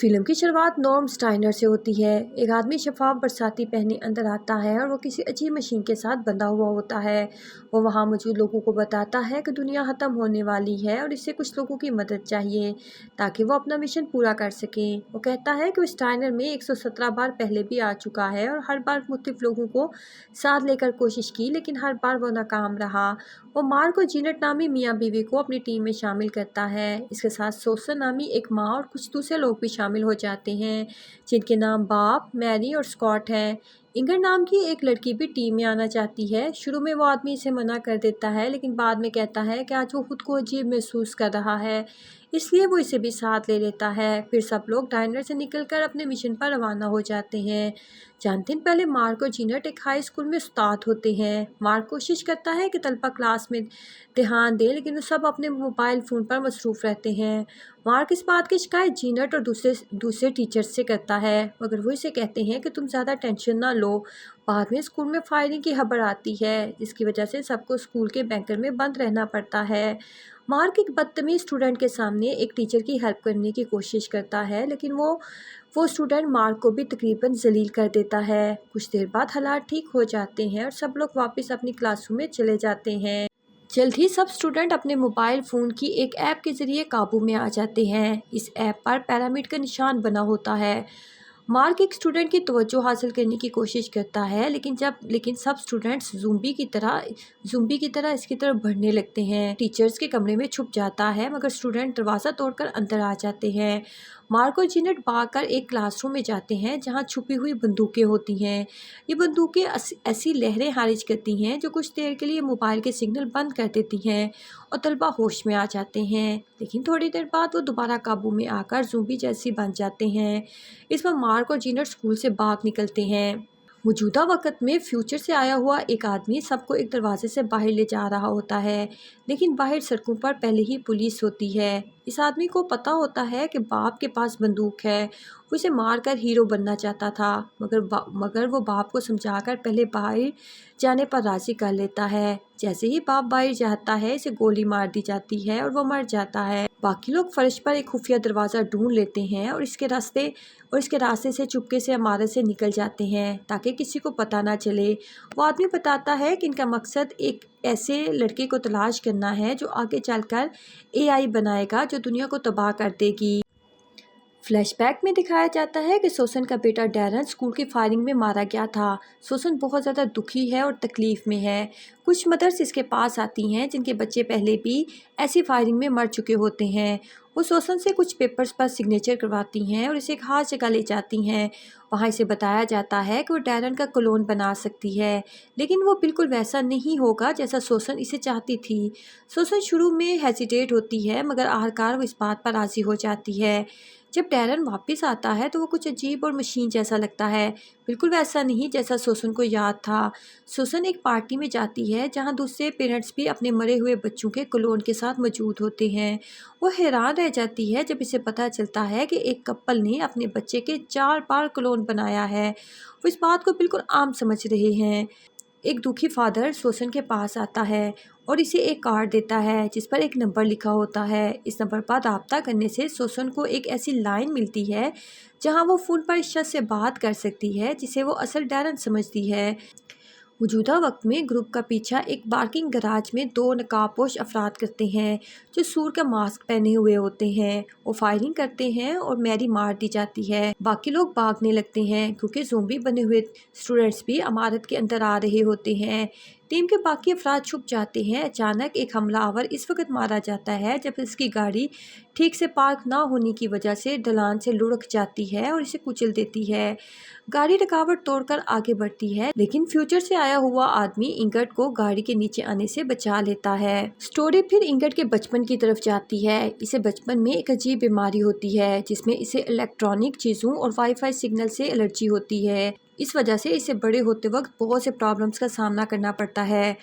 Film की शुरुआत norm Steiner से होती है। एक आदमी शफाफ बरसाती पहने अंदर आता है और वो किसी अजीब मशीन के साथ बंधा हुआ होता है। वो वहाँ मौजूद लोगों को बताता है कि दुनिया ख़त्म होने वाली है और इससे कुछ लोगों की मदद चाहिए ताकि वो अपना मिशन पूरा कर सकें। वो कहता है कि वो स्टाइनर में 117 बार पहले भी आ चुका है और हर बार मुख्तलिफ लोगों को साथ लेकर कोशिश की, लेकिन हर बार वो नाकाम रहा। वो मार्क और जीनट नामी मियाँ बीवी को अपनी टीम में शामिल करता है। इसके साथ सोसन नामी एक माँ और कुछ दूसरे लोग भी शामिल हो जाते हैं, जिनके नाम बाप, मैरी और स्कॉट हैं। इंगर नाम की एक लड़की भी टीम में आना चाहती है। शुरू में वो आदमी इसे मना कर देता है, लेकिन बाद में कहता है कि आज वो खुद को अजीब महसूस कर रहा है, इसलिए वो इसे भी साथ ले लेता है। फिर सब लोग डाइनर से निकलकर अपने मिशन पर रवाना हो जाते हैं। चंद दिन पहले मार्क और जीनट एक हाई स्कूल में उस्ताद होते हैं। मार्क कोशिश करता है कि तलबा क्लास में ध्यान दे, लेकिन वो सब अपने मोबाइल फ़ोन पर मसरूफ़ रहते हैं। मार्क इस बात की शिकायत जीनट और दूसरे टीचर्स से करता है, मगर वो इसे कहते हैं कि तुम ज़्यादा टेंशन ना लो। बाद में स्कूल में फायरिंग की खबर आती है, जिसकी वजह से सबको स्कूल के बैंकर में बंद रहना पड़ता है। मार्क एक बदतमीज स्टूडेंट के सामने एक टीचर की हेल्प करने की कोशिश करता है, लेकिन वो स्टूडेंट मार्क को भी तकरीबन जलील कर देता है। कुछ देर बाद हालात ठीक हो जाते हैं और सब लोग वापस अपनी क्लासरूम में चले जाते हैं। जल्द ही सब स्टूडेंट अपने मोबाइल फ़ोन की एक ऐप के ज़रिए काबू में आ जाते हैं। इस ऐप पर पिरामिड का निशान बना होता है। मार्क एक स्टूडेंट की तवज्जो हासिल करने की कोशिश करता है, लेकिन सब स्टूडेंट्स ज़ुम्बी की तरह इसकी तरफ बढ़ने लगते हैं। टीचर्स के कमरे में छुप जाता है, मगर स्टूडेंट दरवाज़ा तोड़कर अंदर आ जाते हैं। मार्क और जीनट भागकर एक क्लासरूम में जाते हैं, जहां छुपी हुई बंदूकें होती हैं। ये बंदूकें ऐसी लहरें खारिज करती हैं जो कुछ देर के लिए मोबाइल के सिग्नल बंद कर देती हैं और तलबा होश में आ जाते हैं, लेकिन थोड़ी देर बाद वो दोबारा काबू में आकर ज़ुम्बी जैसी बन जाते हैं। इस पर मार्क और जीनट स्कूल से भाग निकलते हैं। मौजूदा वक्त में फ्यूचर से आया हुआ एक आदमी सबको एक दरवाजे से बाहर ले जा रहा होता है, लेकिन बाहर सड़कों पर पहले ही पुलिस होती है। इस आदमी को पता होता है कि बाप के पास बंदूक है। वो इसे मारकर हीरो बनना चाहता था, मगर वो बाप को समझाकर पहले बाहर जाने पर राज़ी कर लेता है। जैसे ही बाप बाहर जाता है, इसे गोली मार दी जाती है और वो मर जाता है। बाकी लोग फर्श पर एक खुफिया दरवाज़ा ढूंढ लेते हैं और इसके रास्ते से चुपके से इमारत से निकल जाते हैं, ताकि किसी को पता ना चले। वो आदमी बताता है कि इनका मकसद एक ऐसे लड़के को तलाश करना है जो आगे चलकर एआई बनाएगा, जो दुनिया को तबाह कर देगी। फ्लैशबैक में दिखाया जाता है कि सोसन का बेटा डैरन स्कूल की फायरिंग में मारा गया था। सोसन बहुत ज़्यादा दुखी है और तकलीफ़ में है। कुछ मदर्स इसके पास आती हैं जिनके बच्चे पहले भी ऐसी फायरिंग में मर चुके होते हैं। वो सोसन से कुछ पेपर्स पर सिग्नेचर करवाती हैं और इसे एक खास जगह ले जाती हैं। वहाँ इसे बताया जाता है कि वो डैरन का क्लोन बना सकती है, लेकिन वो बिल्कुल वैसा नहीं होगा जैसा सोसन इसे चाहती थी। सोसन शुरू में हेजिटेट होती है, मगर आखिरकार वो इस बात पर राज़ी हो जाती है। जब डैरन वापस आता है तो वो कुछ अजीब और मशीन जैसा लगता है, बिल्कुल वैसा नहीं जैसा सोसन को याद था। सोसन एक पार्टी में जाती है जहां दूसरे पेरेंट्स भी अपने मरे हुए बच्चों के क्लोन के साथ मौजूद होते हैं। वो हैरान रह जाती है जब इसे पता चलता है कि एक कपल ने अपने बच्चे के 4 बार क्लोन बनाया है। वो इस बात को बिल्कुल आम समझ रहे हैं। एक दुखी फादर सोसन के पास आता है और इसे एक कार्ड देता है जिस पर एक नंबर लिखा होता है। इस नंबर पर राब्ता करने से सोसन को एक ऐसी लाइन मिलती है जहां वो फ़ोन पर इस शख्स से बात कर सकती है जिसे वो असल डैरन समझती है। मौजूदा वक्त में ग्रुप का पीछा एक पार्किंग गराज में 2 नकाबपोश अफराद करते हैं जो सूर का मास्क पहने हुए होते हैं। वो फायरिंग करते हैं और मैरी मार दी जाती है। बाकी लोग भागने लगते हैं क्योंकि ज़ोंबी बने हुए स्टूडेंट्स भी इमारत के अंदर आ रहे होते हैं। टीम के बाकी अफराद छुप जाते हैं। अचानक एक हमलावर इस वक्त मारा जाता है जब इसकी गाड़ी ठीक से पार्क ना होने की वजह से ढलान से लुढ़क जाती है और इसे कुचल देती है। गाड़ी रुकावट तोड़कर आगे बढ़ती है, लेकिन फ्यूचर से आया हुआ आदमी इंगट को गाड़ी के नीचे आने से बचा लेता है। स्टोरी फिर इंगट के बचपन की तरफ जाती है। इसे बचपन में एक अजीब बीमारी होती है जिसमें इसे इलेक्ट्रॉनिक चीज़ों और वाईफाई सिग्नल से एलर्जी होती है। इस वजह से इसे बड़े होते वक्त बहुत से प्रॉब्लम्स का सामना करना पड़ता है।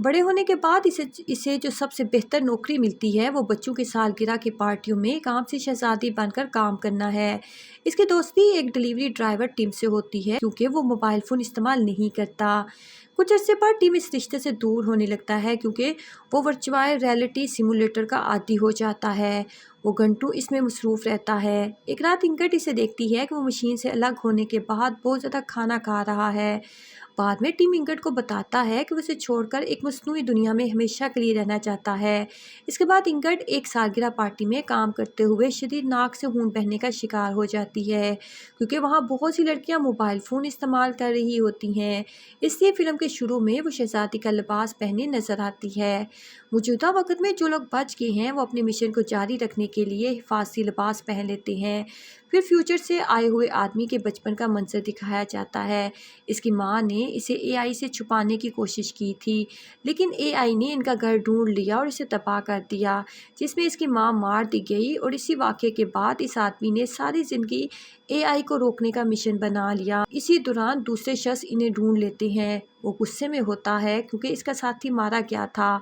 बड़े होने के बाद इसे जो सबसे बेहतर नौकरी मिलती है वो बच्चों की सालगिरह की पार्टियों में काम से शहजादी बनकर काम करना है। इसकी दोस्ती एक डिलीवरी ड्राइवर टीम से होती है क्योंकि वो मोबाइल फ़ोन इस्तेमाल नहीं करता। कुछ अरसे बाद टिम इस रिश्ते से दूर होने लगता है क्योंकि वो वर्चुअल रियलिटी सिमुलेटर का आदी हो जाता है। वो घंटों इसमें मसरूफ़ रहता है। एक रात इंगट इसे देखती है कि वो मशीन से अलग होने के बाद बहुत ज़्यादा खाना खा रहा है। बाद में टिम इंगट को बताता है कि वो उसे छोड़कर एक मस्नूई दुनिया में हमेशा के लिए रहना चाहता है। इसके बाद इंगट एक सालगिरह पार्टी में काम करते हुए शदीद नाक से खून बहने का शिकार हो जाती है क्योंकि वहाँ बहुत सी लड़कियाँ मोबाइल फ़ोन इस्तेमाल कर रही होती हैं। इसलिए फ़िल्म के शुरू में वो शहज़ादी का लिबास पहने नजर आती है। मौजूदा वक्त में जो लोग बच गए हैं वो अपने मिशन को जारी रखने के लिए हिफाजती लिबास पहन लेते हैं। फिर फ्यूचर से आए हुए आदमी के बचपन का मंजर दिखाया जाता है। इसकी माँ ने इसे एआई से छुपाने की कोशिश की थी, लेकिन एआई ने इनका घर ढूंढ लिया और इसे तबाह कर दिया, जिसमें इसकी माँ मार दी गई। और इसी वाक़े के बाद इस आदमी ने सारी ज़िंदगी एआई को रोकने का मिशन बना लिया। इसी दौरान दूसरे शख्स इन्हें ढूंढ लेते हैं। वो गुस्से में होता है क्योंकि इसका साथी मारा गया था।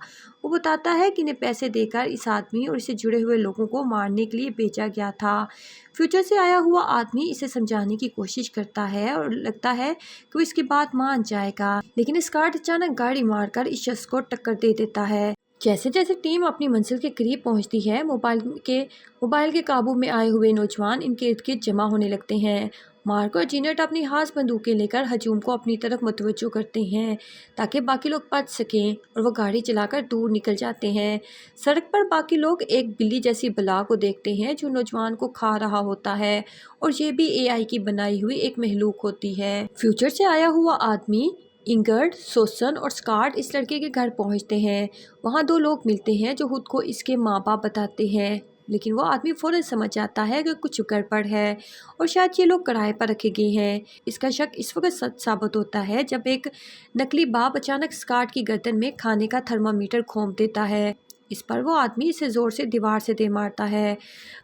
वो बताता है कि इन्हें पैसे देकर इस आदमी और इससे जुड़े हुए लोगों को मारने के लिए भेजा गया था। फ्यूचर से आया हुआ आदमी इसे समझाने की कोशिश करता है और लगता है कि वो इसकी बात मान जाएगा, लेकिन स्कॉट अचानक गाड़ी मारकर इस शख्स को टक्कर दे देता है। जैसे जैसे टीम अपनी मंजिल के करीब पहुंचती है, मोबाइल के काबू में आए हुए नौजवान इनके इर्द गिर्द जमा होने लगते हैं। मार्क और जीनट अपनी खास बंदूकें लेकर हजूम को अपनी तरफ मुतवज्जो करते हैं ताकि बाकी लोग बच सकें, और वो गाड़ी चलाकर दूर निकल जाते हैं। सड़क पर बाकी लोग एक बिल्ली जैसी बला को देखते हैं जो नौजवान को खा रहा होता है, और ये भी एआई की बनाई हुई एक महलूक होती है। फ्यूचर से आया हुआ आदमी इंगर्ड, सोसन और स्कॉट इस लड़के के घर पहुंचते हैं। वहां दो लोग मिलते हैं जो खुद को इसके माँ बाप बताते हैं, लेकिन वो आदमी फ़ौरन समझ जाता है कि कुछ गड़बड़ है और शायद ये लोग किराए पर रखे गए हैं। इसका शक इस वक्त सच साबित होता है जब एक नकली बाप अचानक स्कॉट की गर्दन में खाने का थर्मामीटर घोंप देता है। इस पर वो आदमी इसे ज़ोर से दीवार से दे मारता है।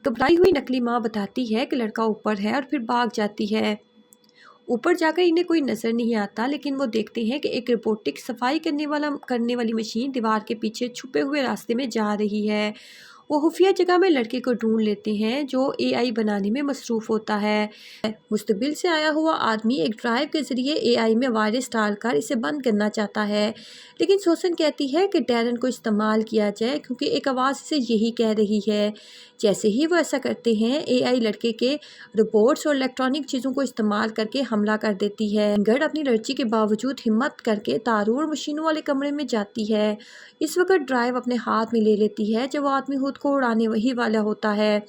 घबराई हुई नकली माँ बताती है कि लड़का ऊपर है और फिर भाग जाती है। ऊपर जाकर इन्हें कोई नज़र नहीं आता, लेकिन वो देखते हैं कि एक रोबोटिक सफाई करने वाली मशीन दीवार के पीछे छुपे हुए रास्ते में जा रही है। वो खुफिया जगह में लड़के को ढूंढ लेते हैं जो एआई बनाने में मसरूफ़ होता है। मुस्तकबिल से आया हुआ आदमी एक ड्राइव के ज़रिए एआई में वायरस डालकर इसे बंद करना चाहता है, लेकिन सोसन कहती है कि डैरन को इस्तेमाल किया जाए क्योंकि एक आवाज़ इसे यही कह रही है। जैसे ही वो ऐसा करते हैं, एआई लड़के के रोबोट्स और इलेक्ट्रॉनिक चीज़ों को इस्तेमाल करके हमला कर देती है। गढ़ अपनी लड़की के बावजूद हिम्मत करके तारों और मशीनों वाले कमरे में जाती है। इस वक्त ड्राइव अपने हाथ में ले लेती है जब वो आदमी खुद को उड़ाने वही वाला होता है।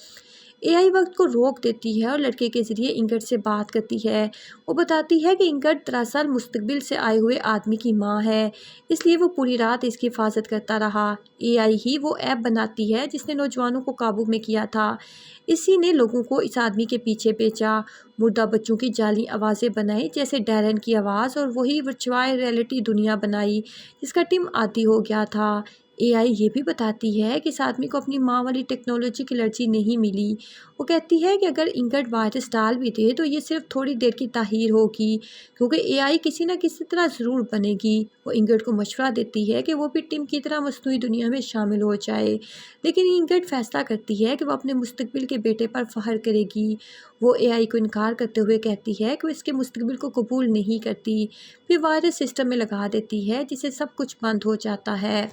एआई वक्त को रोक देती है और लड़के के ज़रिए इंगट से बात करती है। वो बताती है कि इंगट दरअसल मुस्तकबिल से आए हुए आदमी की माँ है, इसलिए वो पूरी रात इसकी हिफाजत करता रहा। एआई ही वो ऐप बनाती है जिसने नौजवानों को काबू में किया था। इसी ने लोगों को इस आदमी के पीछे भेजा, मुर्दा बच्चों की जाली आवाज़ें बनाई जैसे डैरन की आवाज़, और वही वर्चुअल रियलिटी दुनिया बनाई जिसका टीम आदी हो गया था। एआई ये भी बताती है कि इस आदमी को अपनी माँ वाली टेक्नोलॉजी की एलर्जी नहीं मिली। वो कहती है कि अगर इंगट वायरस डाल भी दे तो ये सिर्फ थोड़ी देर की ताहीर होगी, क्योंकि एआई किसी न किसी तरह ज़रूर बनेगी। वो इंगट को मशवरा देती है कि वो भी टीम की तरह मस्नूई दुनिया में शामिल हो जाए, लेकिन इंगट फैसला करती है कि वो अपने मुस्तकबिल के बेटे पर फ़ख्र करेगी। वो एआई को इनकार करते हुए कहती है कि वो इसके मुस्तकबिल को कबूल नहीं करती। फिर वायरस सिस्टम में लगा देती है जिससे सब कुछ बंद हो जाता है।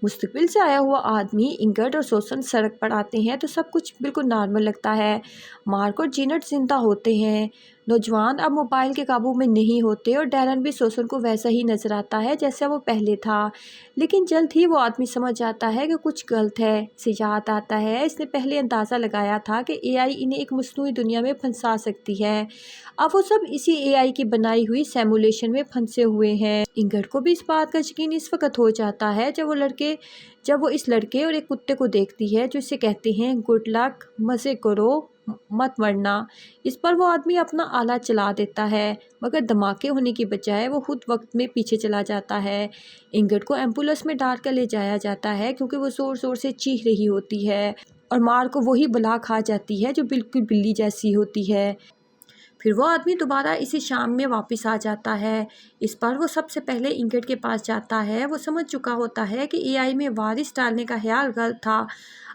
मुस्तकबिल से आया हुआ आदमी, इंगट और सोसन सड़क पर आते हैं तो सब कुछ बिल्कुल नॉर्मल लगता है। मार्क और जीनट जिंदा होते हैं। नौजवान अब मोबाइल के काबू में नहीं होते और डैरन भी सोसन को वैसा ही नजर आता है जैसा वो पहले था, लेकिन जल्द ही वो आदमी समझ जाता है कि कुछ गलत है। इसे याद आता है इसने पहले अंदाज़ा लगाया था कि एआई इन्हें एक मस्नूई दुनिया में फंसा सकती है। अब वो सब इसी एआई की बनाई हुई सिमुलेशन में फंसे हुए हैं। इंगट को भी इस बात का यकीन इस वक्त हो जाता है जब वो इस लड़के और एक कुत्ते को देखती है जो इसे कहते हैं गुड लक, मज़े करो, मत मरना। इस पर वो आदमी अपना आला चला देता है, मगर धमाके होने की बजाय वो खुद वक्त में पीछे चला जाता है। इंगट को एम्बुलेंस में डाल कर ले जाया जाता है क्योंकि वो ज़ोर ज़ोर से चीख रही होती है, और मार को वही बला खा जाती है जो बिल्कुल बिल्ली जैसी होती है। फिर वो आदमी दोबारा इसी शाम में वापस आ जाता है। इस पर वो सबसे पहले इंगट के पास जाता है। वो समझ चुका होता है कि एआई में वारिस डालने का ख्याल गलत था।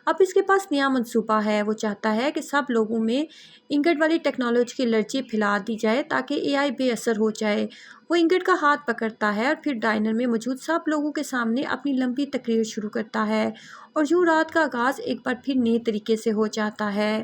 اب اس کے پاس نیا منصوبہ ہے، وہ چاہتا ہے کہ سب لوگوں میں انگٹ والی ٹیکنالوجی کی الرجی پھیلا دی جائے تاکہ اے آئی بے اثر ہو جائے۔ وہ انگٹ کا ہاتھ پکڑتا ہے اور پھر ڈائنر میں موجود سب لوگوں کے سامنے اپنی لمبی تقریر شروع کرتا ہے، اور یوں رات کا آغاز ایک بار پھر نئے طریقے سے ہو جاتا ہے۔